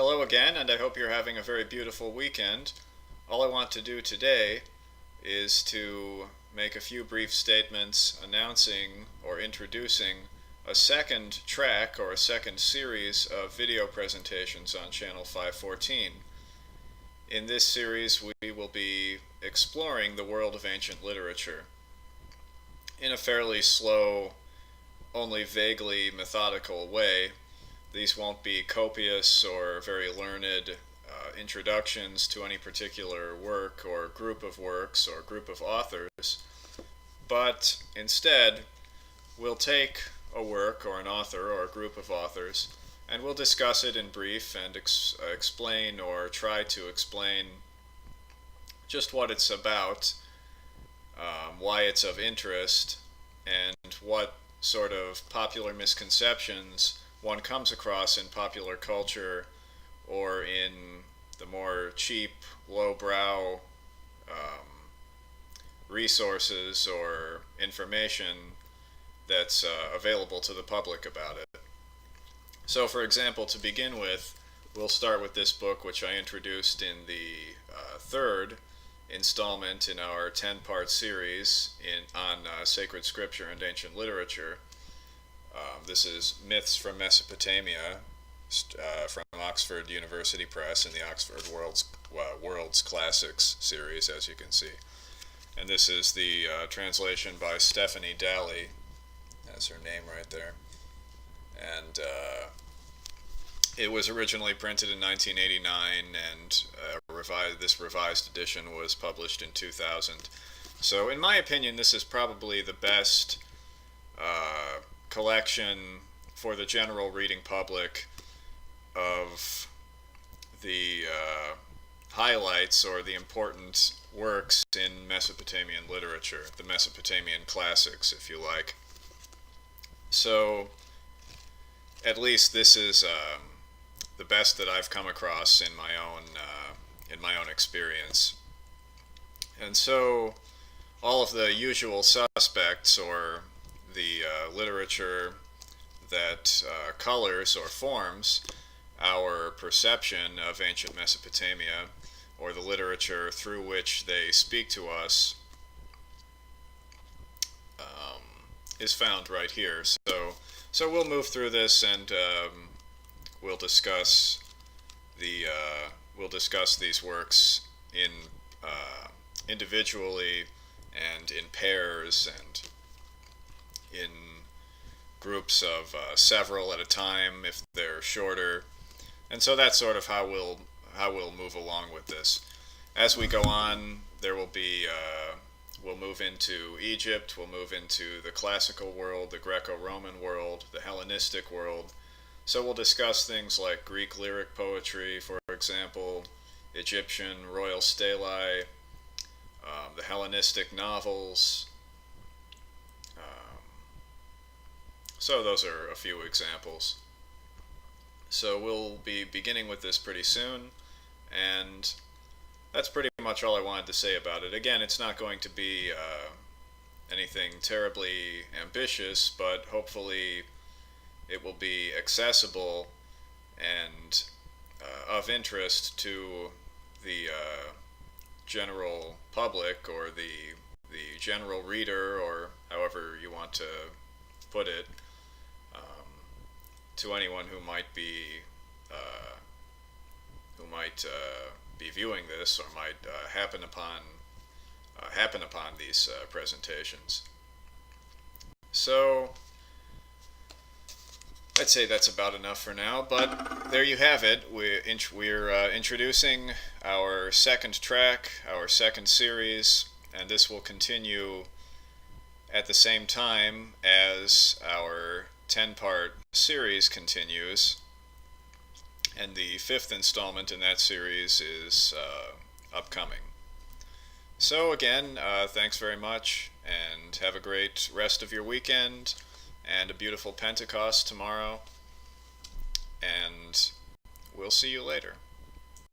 Hello again, and I hope you're having a very beautiful weekend. All I want to do today is to make a few brief statements announcing or introducing a second track or a second series of video presentations on Channel 514. In this series, we will be exploring the world of ancient literature in a fairly slow, only vaguely methodical way. These won't be copious or very learned introductions to any particular work or group of works or group of authors, but instead we'll take a work or an author or a group of authors and we'll discuss it in brief and explain or try to explain just what it's about, why it's of interest, and what sort of popular misconceptions one comes across in popular culture or in the more cheap, lowbrow resources or information that's available to the public about it. So, for example, to begin with, we'll start with this book, which I introduced in the third installment in our 10-part series on sacred scripture and ancient literature. This is Myths from Mesopotamia from Oxford University Press in the Oxford World's Classics series, as you can see. And this is the translation by Stephanie Dalley. That's her name right there. And it was originally printed in 1989, and this revised edition was published in 2000. So, in my opinion, this is probably the best collection for the general reading public of the highlights or the important works in Mesopotamian literature, the Mesopotamian classics, if you like. So, at least this is the best that I've come across in my own experience. And so, all of the usual suspects, or the literature that colors or forms our perception of ancient Mesopotamia, or the literature through which they speak to us, is found right here. So we'll move through this, and we'll discuss these works in individually and in pairs and in groups of several at a time if they're shorter. And so that's sort of how we'll move along with this. As we go on, there will be we'll move into Egypt, we'll move into the classical world, the Greco-Roman world, the Hellenistic world. So we'll discuss things like Greek lyric poetry, for example, Egyptian royal stelae, the Hellenistic novels. So those are a few examples. So we'll be beginning with this pretty soon, and that's pretty much all I wanted to say about it. Again, it's not going to be anything terribly ambitious, but hopefully it will be accessible and of interest to the general public, or the general reader, or however you want to put it, to anyone who might be viewing this, or might happen upon these presentations. So I'd say that's about enough for now, but there you have it. We're introducing our second track, our second series, and this will continue at the same time as our 10-part series continues, and the fifth installment in that series is upcoming. So again, thanks very much, and have a great rest of your weekend, and a beautiful Pentecost tomorrow, and we'll see you later.